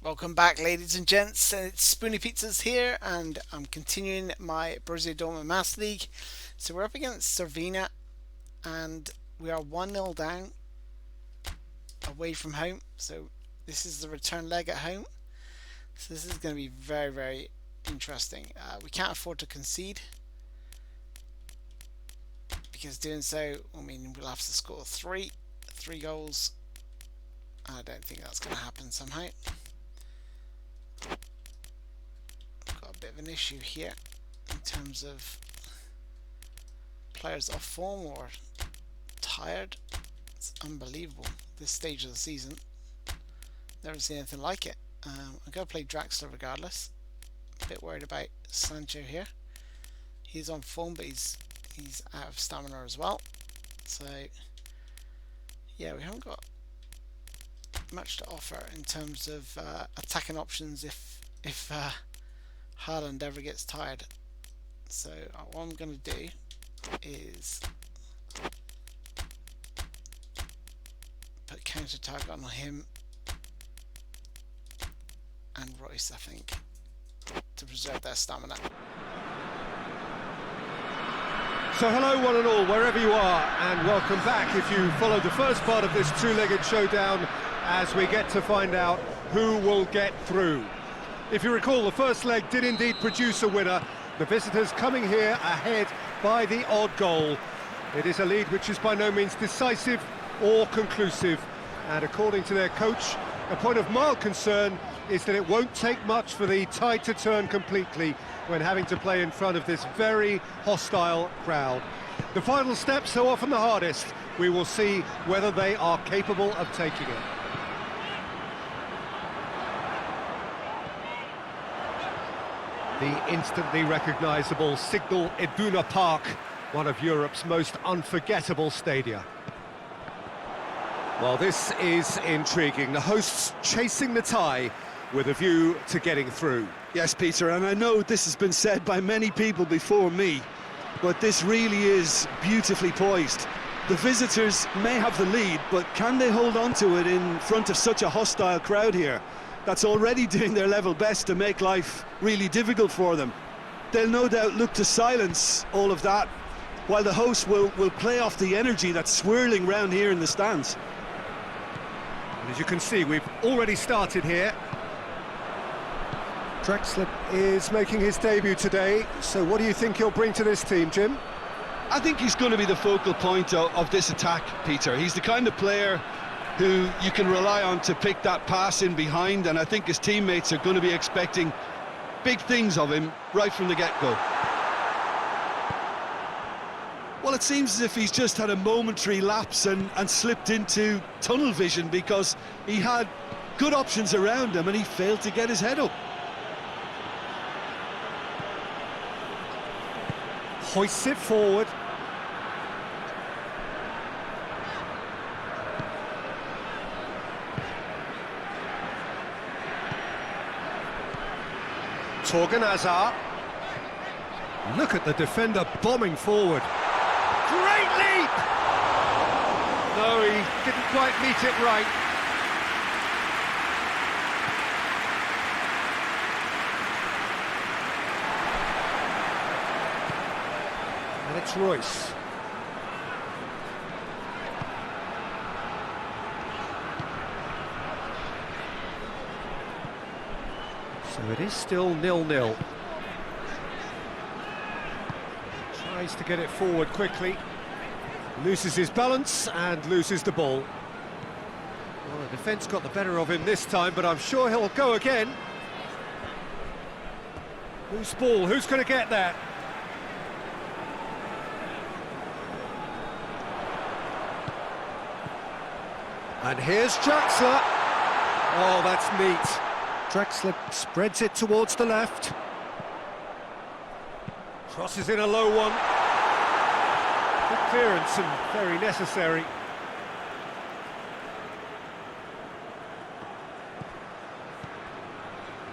Welcome back, ladies and gents. It's SpoonyPizzas here, and I'm continuing my Borussia Dortmund Master League. So we're up against Servina, and we are 1-0 down away from home. So this is the return leg at home. So this is going to be very, very interesting. We can't afford to concede, because doing so will mean we'll have to score three goals. I don't think that's going to happen somehow. Got a bit of an issue here in terms of players off form or tired. It's unbelievable this stage of the season. Never seen anything like it. I'm going to play Draxler regardless. A bit worried about Sancho here. He's on form, but he's out of stamina as well. So yeah, we haven't got much to offer in terms of attacking options if Haaland ever gets tired. So what I'm going to do is put counter target on him and Royce, I think, to preserve their stamina. So hello one and all, wherever you are, and welcome back if you followed the first part of this two-legged showdown as we get to find out who will get through. If you recall, the first leg did indeed produce a winner. The visitors coming here ahead by the odd goal. It is a lead which is by no means decisive or conclusive, and according to their coach, a point of mild concern is that it won't take much for the tide to turn completely when having to play in front of this very hostile crowd. The final step, so often the hardest. We will see whether they are capable of taking it. The instantly recognisable Signal Iduna Park, one of Europe's most unforgettable stadia. Well, this is intriguing. The hosts chasing the tie with a view to getting through. Yes, Peter, and I know this has been said by many people before me, but this really is beautifully poised. The visitors may have the lead, but can they hold on to it in front of such a hostile crowd here that's already doing their level best to make life really difficult for them? They'll no doubt look to silence all of that, while the hosts will play off the energy that's swirling round here in the stands. And as you can see, we've already started here. Draxler is making his debut today, so what do you think he'll bring to this team, Jim? I think he's going to be the focal point of this attack, Peter. He's the kind of player who you can rely on to pick that pass in behind, and I think his teammates are going to be expecting big things of him right from the get-go. Well, it seems as if he's just had a momentary lapse and slipped into tunnel vision, because he had good options around him and he failed to get his head up. Hoists it forward. Torgan Hazard. Look at the defender bombing forward. Great leap! No, he didn't quite meet it right. And it's Royce. So it is still 0-0. Tries to get it forward quickly. Loses his balance and loses the ball. Well, the defence got the better of him this time, but I'm sure he'll go again. Whose ball? Who's going to get that? And here's Draxler. Oh, that's neat. Draxler spreads it towards the left. Crosses in a low one. Good clearance and very necessary.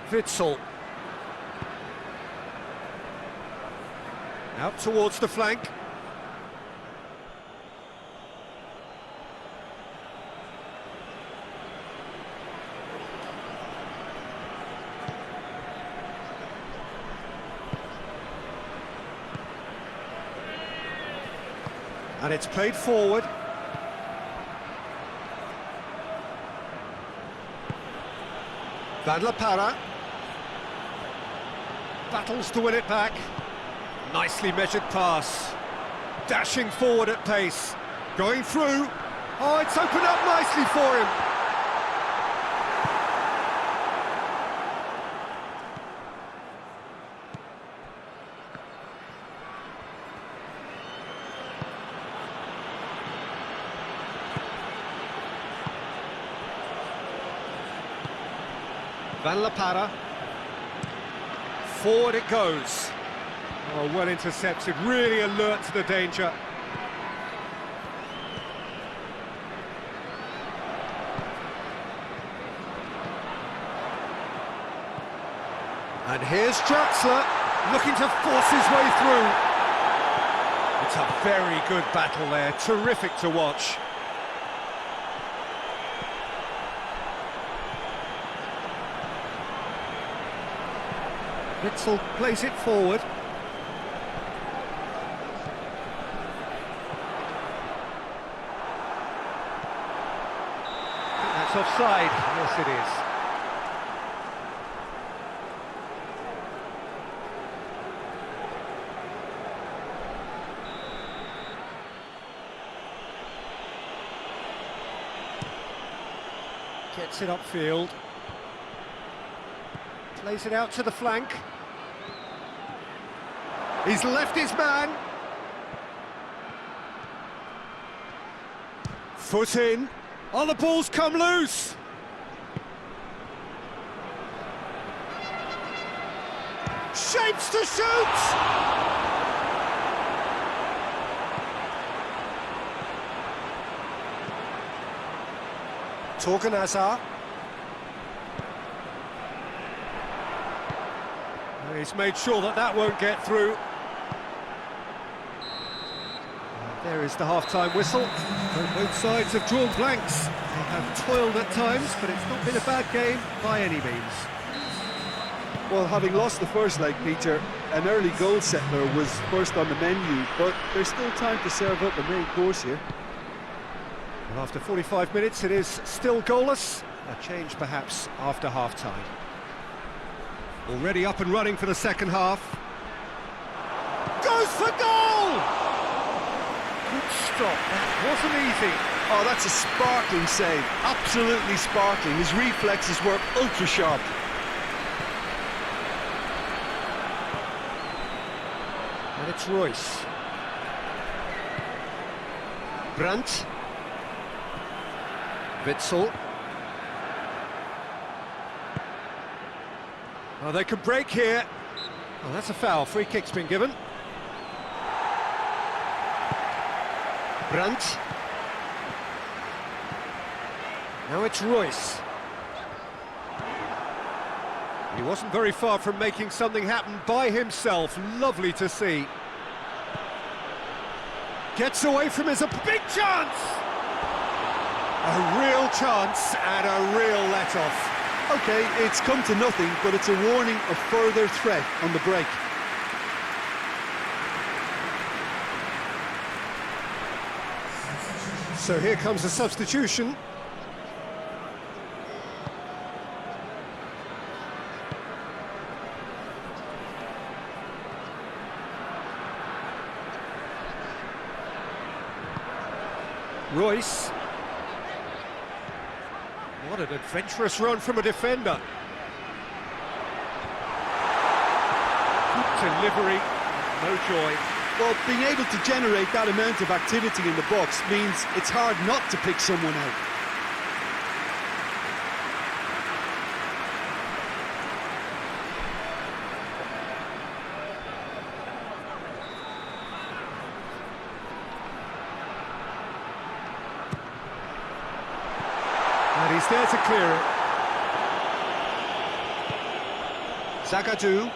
Witsel. Out towards the flank. And it's played forward. Van La Parra battles to win it back. Nicely measured pass. Dashing forward at pace. Going through. Oh, it's opened up nicely for him. Van La Parra. Forward it goes. Oh, well intercepted, really alert to the danger. And here's Draxler, looking to force his way through. It's a very good battle there, terrific to watch. Witzel plays it forward. That's offside. Yes, it is. Gets it upfield. Plays it out to the flank. He's left his man. Foot in. Oh, the ball's come loose. Shapes to shoot. Torgan Hazard. He's made sure that that won't get through. There is the half-time whistle. Both sides have drawn blanks. They have toiled at times, but it's not been a bad game by any means. Well, having lost the first leg, Peter, an early goal settler was first on the menu, but there's still time to serve up the main course here. Well, after 45 minutes, it is still goalless. A change, perhaps, after half-time. Already up and running for the second half. Goes for goal! Good stop, that wasn't easy. Oh, that's a sparkling save, absolutely sparkling. His reflexes were ultra sharp. And it's Royce. Brandt. Witzel. Oh, they could break here. Oh, that's a foul. Free kick's been given. Brandt. Now it's Royce. He wasn't very far from making something happen by himself. Lovely to see. Gets away from his... a big chance! A real chance and a real let-off. OK, it's come to nothing, but it's a warning of further threat on the break. So here comes a substitution. Royce. What an adventurous run from a defender. Good delivery, no joy. Well, being able to generate that amount of activity in the box means it's hard not to pick someone out. And he's there to clear it. Zagadou.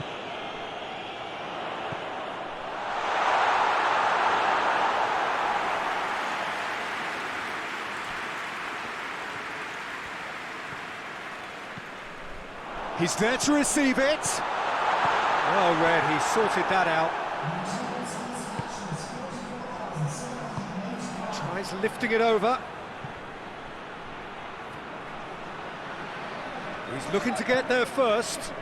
He's there to receive it. Well read, he sorted that out. He's lifting it over. He's looking to get there first.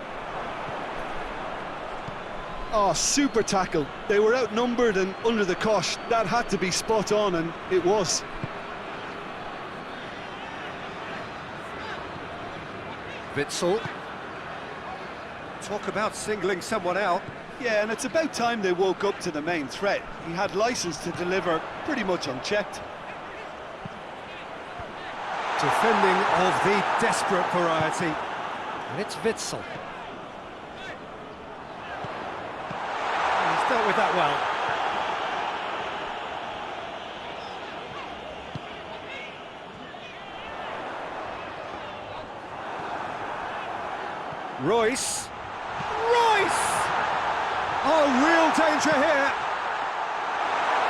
Oh, super tackle. They were outnumbered and under the cosh. That had to be spot on, and it was. Witsel. Talk about singling someone out. Yeah, and it's about time they woke up to the main threat. He had licence to deliver pretty much unchecked. Defending of the desperate variety. And it's Witsel. He's dealt with that well. Royce. Oh, real danger here.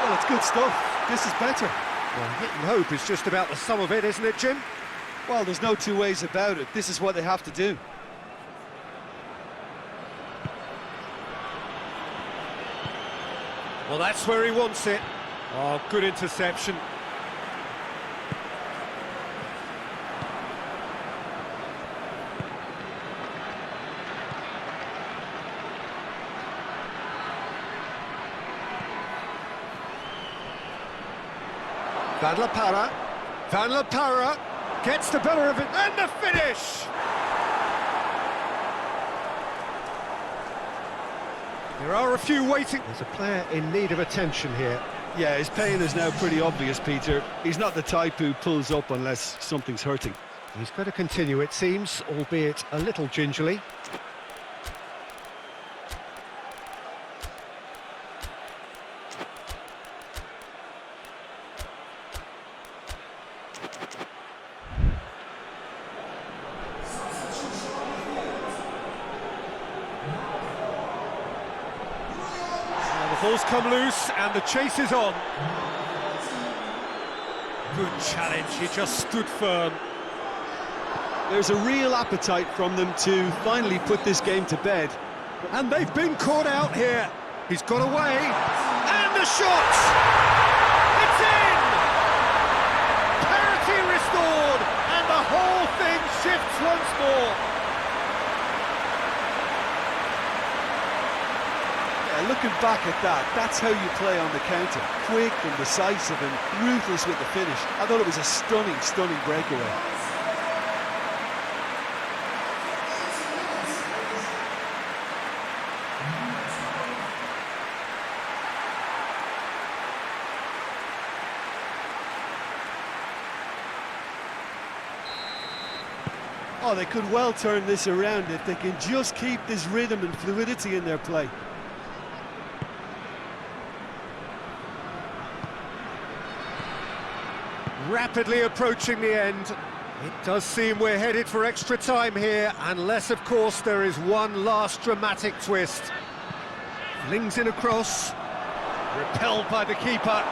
Well, it's good stuff. This is better. Well, hit and hope is just about the sum of it, isn't it, Jim? Well, there's no two ways about it. This is what they have to do. Well, that's where he wants it. Oh, good interception. Van La Parra gets the better of it, and the finish! There are a few waiting. There's a player in need of attention here. Yeah, his pain is now pretty obvious, Peter. He's not the type who pulls up unless something's hurting. He's got to continue, it seems, albeit a little gingerly. Ball's come loose and the chase is on. Good challenge, he just stood firm. There's a real appetite from them to finally put this game to bed. And they've been caught out here. He's got away. And the shot! It's in! Parity restored, and the whole thing shifts once more. Looking back at that, that's how you play on the counter. Quick and decisive and ruthless with the finish. I thought it was a stunning, stunning breakaway. Oh, they could well turn this around if they can just keep this rhythm and fluidity in their play. Rapidly approaching the end. It does seem we're headed for extra time here, unless, of course, there is one last dramatic twist. Flings in a cross, repelled by the keeper.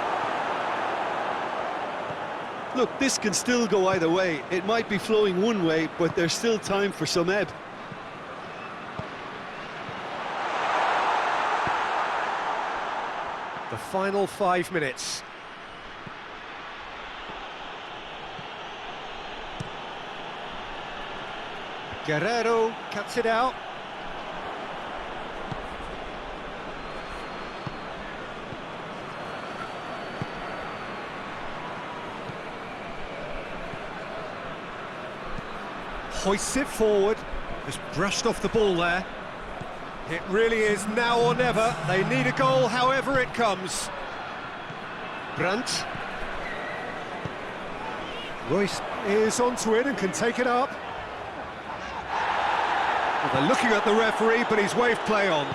Look, this can still go either way. It might be flowing one way, but there's still time for some ebb. The final 5 minutes. Guerrero cuts it out. Hoists it forward. Just brushed off the ball there. It really is now or never. They need a goal, however it comes. Brandt. Royce is onto it and can take it up. Well, they're looking at the referee, but he's waved play on.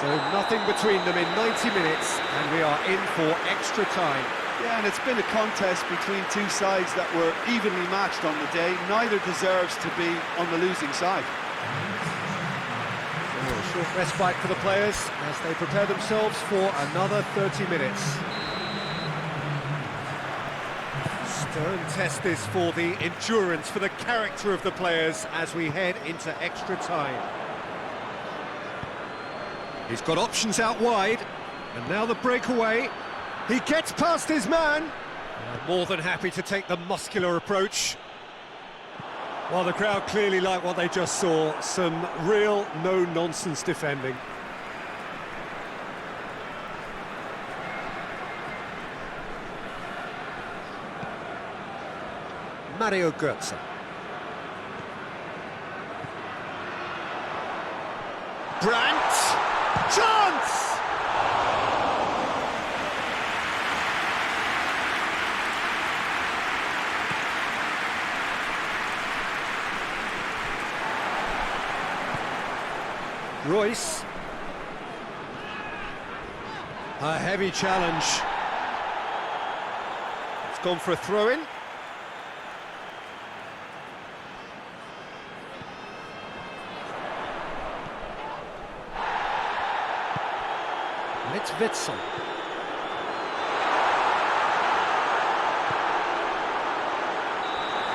So nothing between them in 90 minutes, and we are in for extra time. Yeah, and it's been a contest between two sides that were evenly matched on the day. Neither deserves to be on the losing side. So a short respite for the players as they prepare themselves for another 30 minutes. Stern test this for the endurance, for the character of the players as we head into extra time. He's got options out wide, and now the breakaway. He gets past his man. More than happy to take the muscular approach. Well, the crowd clearly like what they just saw. Some real no-nonsense defending. Mario Götze. Brandt! Chance! Royce. A heavy challenge. It's gone for a throw-in. And it's Witsel.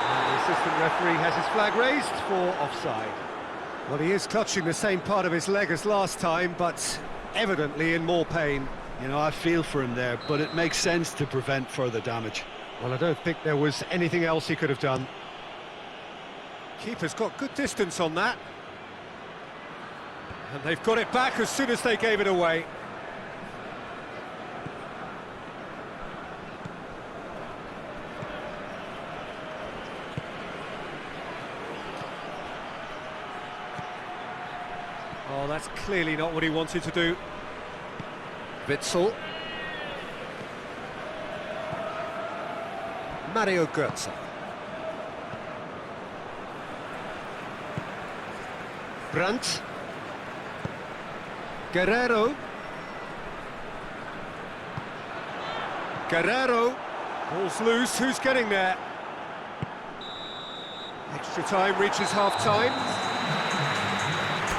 And the assistant referee has his flag raised for offside. Well, he is clutching the same part of his leg as last time, but evidently in more pain. You know, I feel for him there, but it makes sense to prevent further damage. Well, I don't think there was anything else he could have done. Keeper's got good distance on that. And they've got it back as soon as they gave it away. Oh, that's clearly not what he wanted to do. Witsel. Mario Götze. Brandt. Guerrero. Guerrero. Ball's loose, who's getting there? Extra time reaches half-time.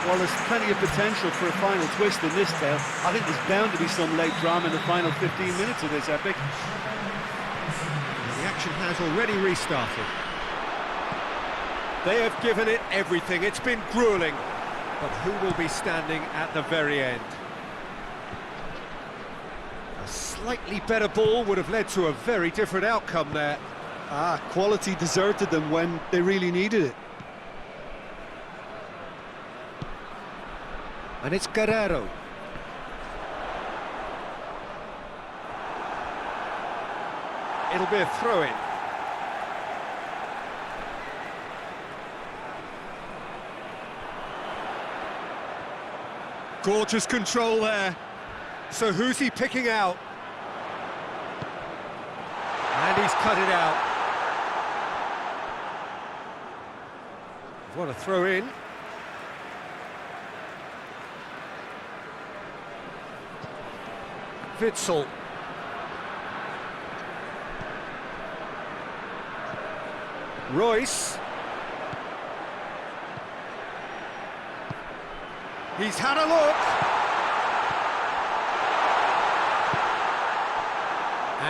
Well, there's plenty of potential for a final twist in this tale. I think there's bound to be some late drama in the final 15 minutes of this epic. The action has already restarted. They have given it everything. It's been gruelling. But who will be standing at the very end? A slightly better ball would have led to a very different outcome there. Quality deserted them when they really needed it. And it's Guerrero. It'll be a throw-in. Gorgeous control there. So who's he picking out? And he's cut it out. What a throw-in. Witsel. Royce. He's had a look.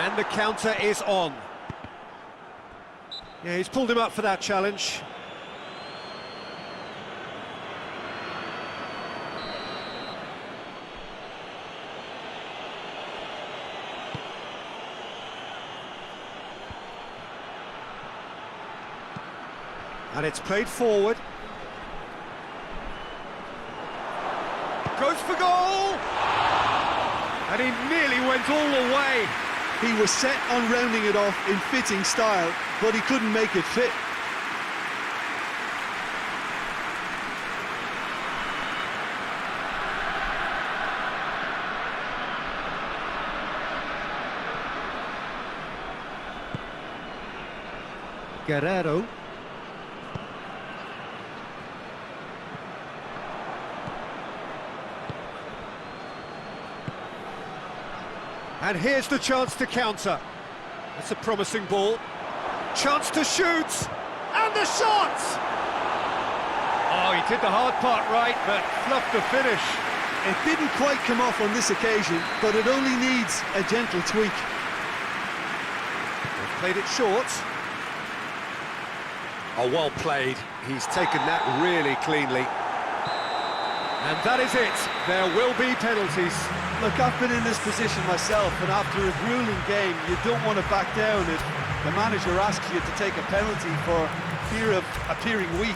And the counter is on. Yeah, he's pulled him up for that challenge. And it's played forward. Goes for goal! And he nearly went all the way. He was set on rounding it off in fitting style, but he couldn't make it fit. Guerrero. And here's the chance to counter. That's a promising ball. Chance to shoot. And the shot! Oh, he did the hard part right, but fluffed the finish. It didn't quite come off on this occasion, but it only needs a gentle tweak. They've played it short. Oh, well played. He's taken that really cleanly. And that is it. There will be penalties. Look, I've been in this position myself, and after a grueling game, you don't want to back down if the manager asks you to take a penalty for fear of appearing weak.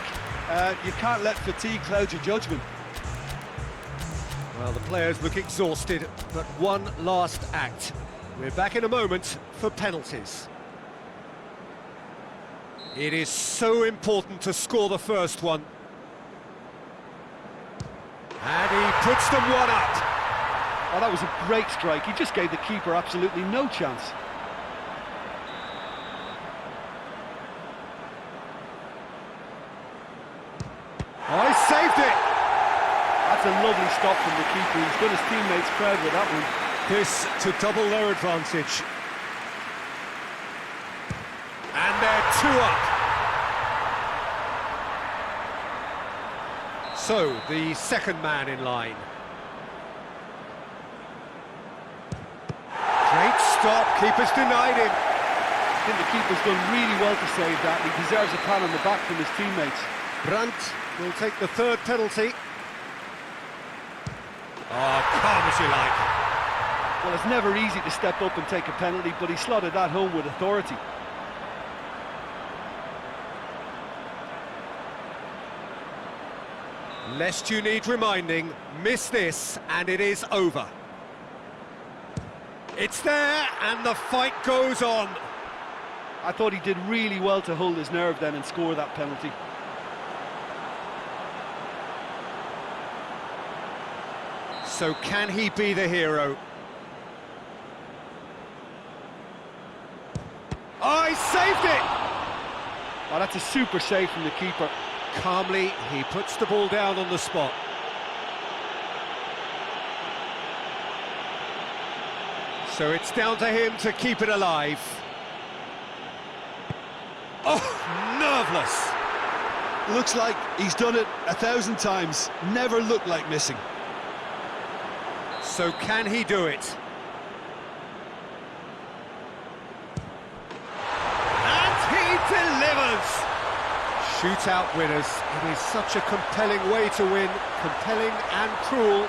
You can't let fatigue cloud your judgment. Well, the players look exhausted, but one last act. We're back in a moment for penalties. It is so important to score the first one. And he puts them one up. Oh, that was a great strike. He just gave the keeper absolutely no chance. Oh, he saved it! That's a lovely stop from the keeper. He's done his teammates proud with that one. This to double their advantage. And they're 2 up. So, the second man in line. Great stop, keeper's denied him. I think the keeper's done really well to save that. He deserves a pat on the back from his teammates. Brandt will take the third penalty. Oh, calm as you like. Well, it's never easy to step up and take a penalty, but he slotted that home with authority. Lest you need reminding, miss this and it is over. It's there and the fight goes on. I thought he did really well to hold his nerve then and score that penalty. So can he be the hero? Oh, he saved it! Oh, that's a super save from the keeper. Calmly, he puts the ball down on the spot. So it's down to him to keep it alive. Oh, nerveless! Looks like he's done it 1,000 times. Never looked like missing. So can he do it? And he delivers! Shootout winners. It is such a compelling way to win, compelling and cruel,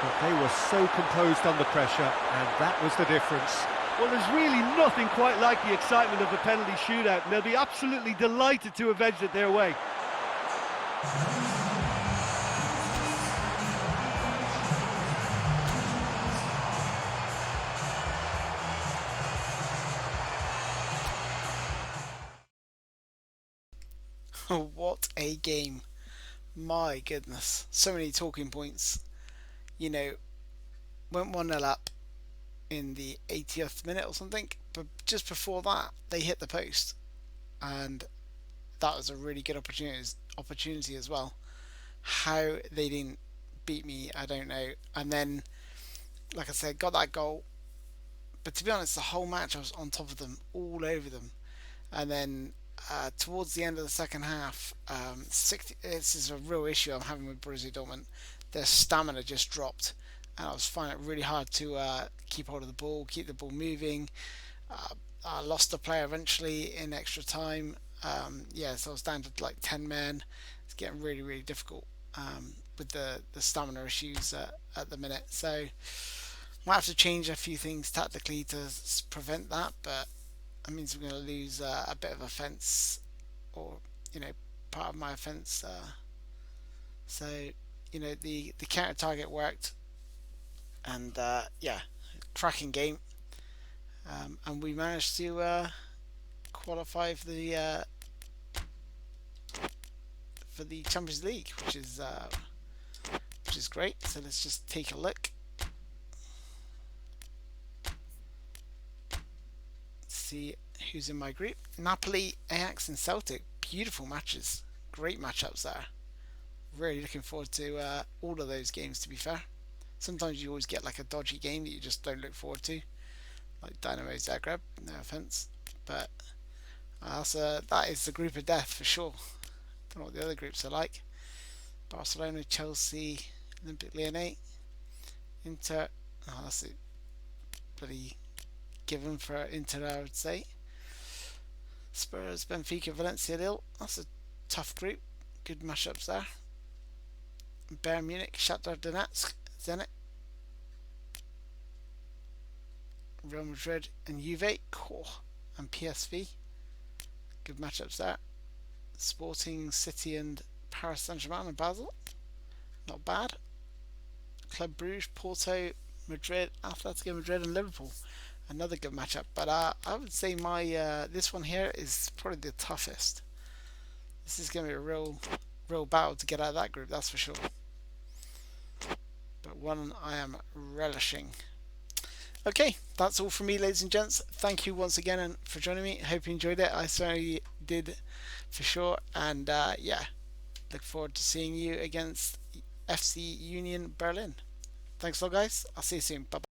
but they were so composed under pressure, and that was the difference. Well, there's really nothing quite like the excitement of a penalty shootout, and they'll be absolutely delighted to have edged it their way. What a game. My goodness. So many talking points. You know, went 1-0 up in the 80th minute or something, but just before that they hit the post, and that was a really good opportunity as well. How they didn't beat me, I don't know. And then, like I said, got that goal, but to be honest, the whole match I was on top of them, all over them. And then towards the end of the second half, this is a real issue I'm having with Borussia Dortmund. Their stamina just dropped, and I was finding it really hard to keep hold of the ball, keep the ball moving. I lost the player eventually in extra time. So I was down to like 10 men. It's getting really, really difficult with the stamina issues at the minute. So might have to change a few things tactically to prevent that, but that means we're going to lose a bit of offence, or part of my offence. So the counter target worked, and cracking game, and we managed to qualify for the Champions League, which is great. So let's just take a look. See who's in my group. Napoli, Ajax and Celtic. Beautiful matches. Great matchups there. Really looking forward to all of those games, to be fair. Sometimes you always get like a dodgy game that you just don't look forward to, like Dynamo Zagreb, no offense, but that is the group of death for sure. Don't know what the other groups are like. Barcelona, Chelsea, Olympic Lyonnais, Inter. Oh, that's it. Bloody given for Inter, I would say. Spurs, Benfica, Valencia, Lille. That's a tough group. Good matchups there. Bayern Munich, Shakhtar Donetsk, Zenit, Real Madrid and Juve, and PSV. Good matchups there. Sporting, City and Paris Saint-Germain and Basel. Not bad. Club Brugge, Porto, Madrid, Atletico Madrid and Liverpool. Another good matchup. But I would say my this one here is probably the toughest. This is going to be a real battle to get out of that group, that's for sure. But one I am relishing. Okay, that's all from me, ladies and gents. Thank you once again for joining me. Hope you enjoyed it. I certainly did, for sure. And yeah, look forward to seeing you against FC Union Berlin. Thanks a lot, guys. I'll see you soon. Bye-bye.